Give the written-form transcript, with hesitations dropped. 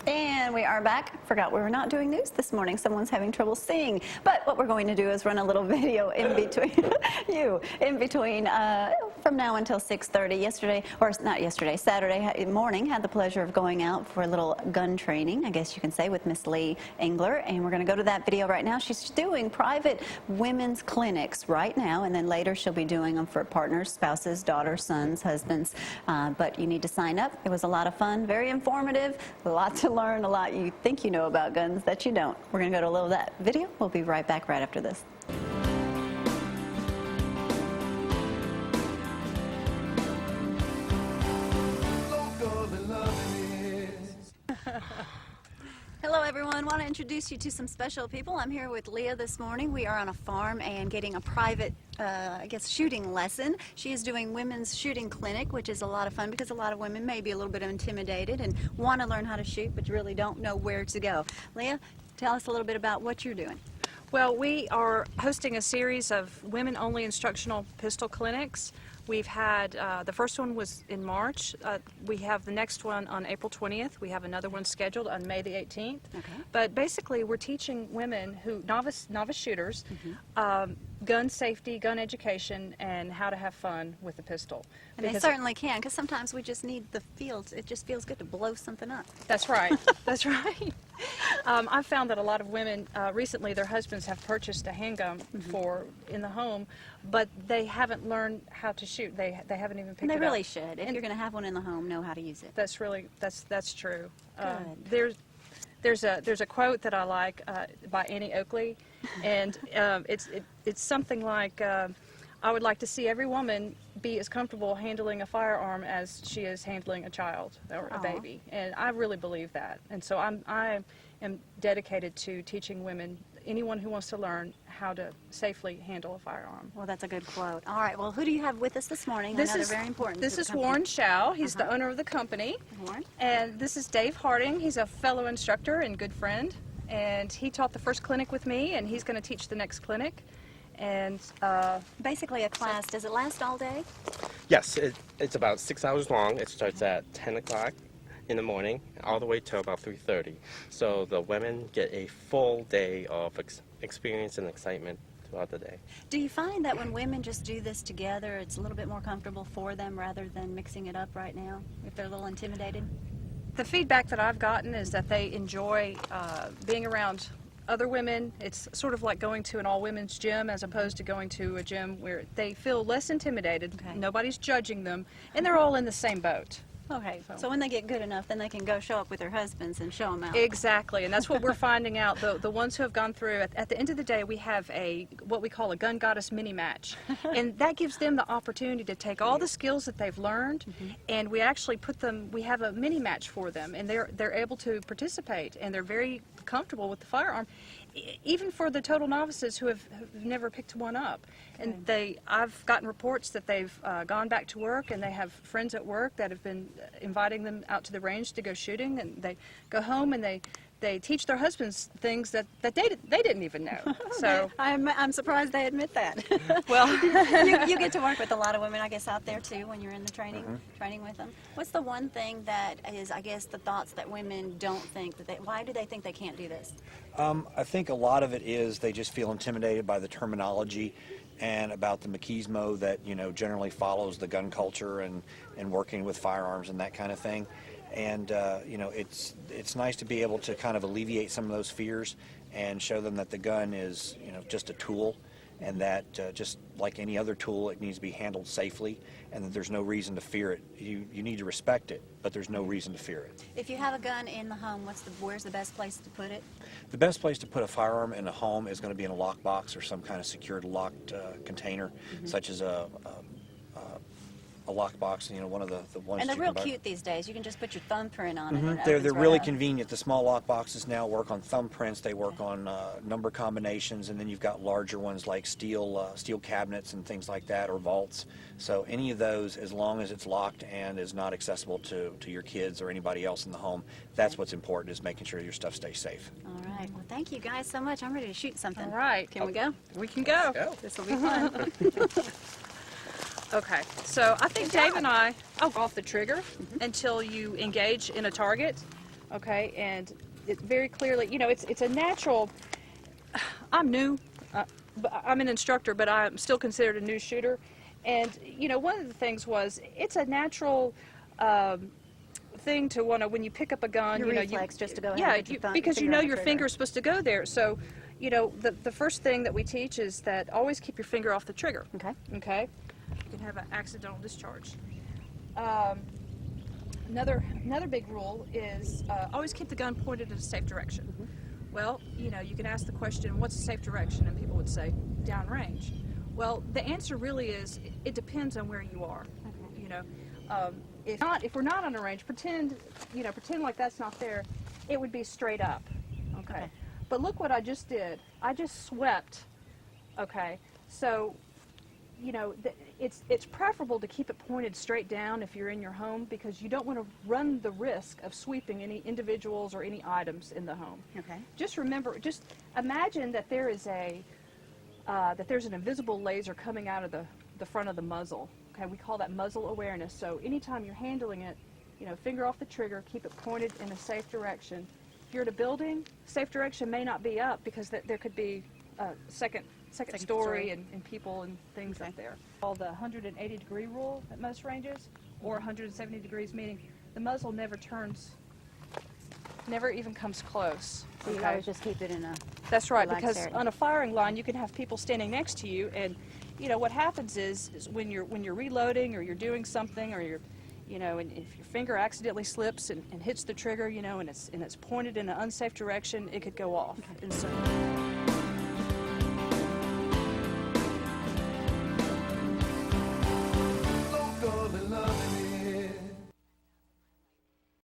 And we are back. Forgot we were not doing news this morning. Someone's having trouble seeing. But what we're going to do is run a little video in between from now until 6:30. Yesterday, or not yesterday, Saturday morning, had the pleasure of going out for a little gun training, I guess you can say, with Miss Leah Engler. And we're going to go to that video right now. She's doing private women's clinics right now, and then later she'll be doing them for partners, spouses, daughters, sons, husbands. But you need to sign up. It was a lot of fun, very informative, a lot to learn, a lot you think you know about guns that you don't. We're going to go to a little of that video. We'll be right back right after this. Hello everyone, want to introduce you to some special people. I'm here with Leah this morning. We are on a farm and getting a private, I guess, shooting lesson. She is doing women's shooting clinic, which is a lot of fun because a lot of women may be a little bit intimidated and want to learn how to shoot but really don't know where to go. Leah, tell us a little bit about what you're doing. Well, we are hosting a series of women-only instructional pistol clinics. We've had, the first one was in March. We have the next one on April 20th. We have another one scheduled on May the 18th. Okay. But basically, we're teaching women who, novice shooters, gun safety, gun education, and how to have fun with the pistol. And they certainly can, because sometimes we just need the feels. It just feels good to blow something up. That's right. That's right. I've found that a lot of women, recently their husbands have purchased a handgun in the home, but they haven't learned how to shoot. They haven't even picked it up. They really should. If you're going to have one in the home, know how to use it. That's really, that's true. Good. There's a quote that I like by Annie Oakley, and it's something like, I would like to see every woman be as comfortable handling a firearm as she is handling a child or a baby, and I really believe that. And so I am dedicated to teaching women, anyone who wants to learn, how to safely handle a firearm. Well, that's a good quote. All right, well, who do you have with us this morning? I know they're very important. This is Warren Shaw. He's the owner of the company. Warren. And this is Dave Harding. He's a fellow instructor and good friend. And he taught the first clinic with me, and he's going to teach the next clinic. And basically a class, does it last all day? Yes, it's about 6 hours long. It starts at 10 o'clock in the morning all the way till about 3:30. So the women get a full day of experience and excitement throughout the day. Do you find that when women just do this together, it's a little bit more comfortable for them rather than mixing it up right now, if they're a little intimidated? The feedback that I've gotten is that they enjoy being around other women. It's sort of like going to an all-women's gym as opposed to going to a gym where they feel less intimidated, nobody's judging them, and they're all in the same boat. Okay, so when they get good enough, then they can go show up with their husbands and show them out. Exactly, and that's what we're finding out. The ones who have gone through, at the end of the day, we have what we call a gun goddess mini match, and that gives them the opportunity to take all the skills that they've learned, and we actually we have a mini match for them, and they're able to participate, and they're very comfortable with the firearm, even for the total novices who have never picked one up. And I've gotten reports that they've gone back to work, and they have friends at work that have been inviting them out to the range to go shooting, and they go home and they teach their husbands things that they didn't even know. So I'm surprised they admit that. Well, you get to work with a lot of women, I guess, out there too when you're in the training with them. What's the one thing that is, I guess, the thoughts that women don't think that why do they think they can't do this? I think a lot of it is they just feel intimidated by the terminology and about the machismo that generally follows the gun culture and working with firearms and that kind of thing. And it's nice to be able to kind of alleviate some of those fears and show them that the gun is just a tool, and that just like any other tool, it needs to be handled safely, and that there's no reason to fear it. You need to respect it, but there's no reason to fear it. If you have a gun in the home, where's the best place to put it? The best place to put a firearm in a home is going to be in a lockbox or some kind of secured locked container, such as a lockbox, one of the ones. And they're real cute these days. You can just put your thumbprint on it. They're really convenient. The small lockboxes now work on thumbprints. They work on number combinations, and then you've got larger ones like steel cabinets and things like that, or vaults. So any of those, as long as it's locked and is not accessible to your kids or anybody else in the home, that's what's important, is making sure your stuff stays safe. All right. Well, thank you guys so much. I'm ready to shoot something. All right. Can we go? We can go. This will be fun. Okay, so I think Dave and I, I'll go off the trigger until you engage in a target. okay, and it very clearly, you know, it's a natural. I'm new, but I'm an instructor, but I'm still considered a new shooter, and you know, one of the things was it's a natural thing to want to, when you pick up a gun, Your you know, reflex just to go ahead yeah, and put your because you know on the your trigger. finger's supposed to go there. So, you know, the first thing that we teach is that always keep your finger off the trigger. Okay. Okay. You can have an accidental discharge. Another big rule is always keep the gun pointed in a safe direction. Mm-hmm. Well, you know, you can ask the question, what's a safe direction? And people would say downrange. Well, the answer really is it depends on where you are. Okay. You know, if we're not on a range, pretend like that's not there. It would be straight up. Okay. But look what I just did. I just swept. Okay. So, you know, it's preferable to keep it pointed straight down if you're in your home, because you don't want to run the risk of sweeping any individuals or any items in the home. Okay. Just remember, just imagine that there's an invisible laser coming out of the front of the muzzle. Okay, we call that muzzle awareness. So anytime you're handling it, you know, finger off the trigger, keep it pointed in a safe direction. If you're at a building, safe direction may not be up because there could be a second story and people and things up there. Called the 180-degree rule at most ranges, or 170 degrees, meaning the muzzle never turns, never even comes close. So you always just keep it in a That's right, relaxed because area. on a firing line you can have people standing next to you, and you know what happens is when you're reloading or you're doing something, or you're, you know, and if your finger accidentally slips and hits the trigger, you know, and it's pointed in an unsafe direction, it could go off. And so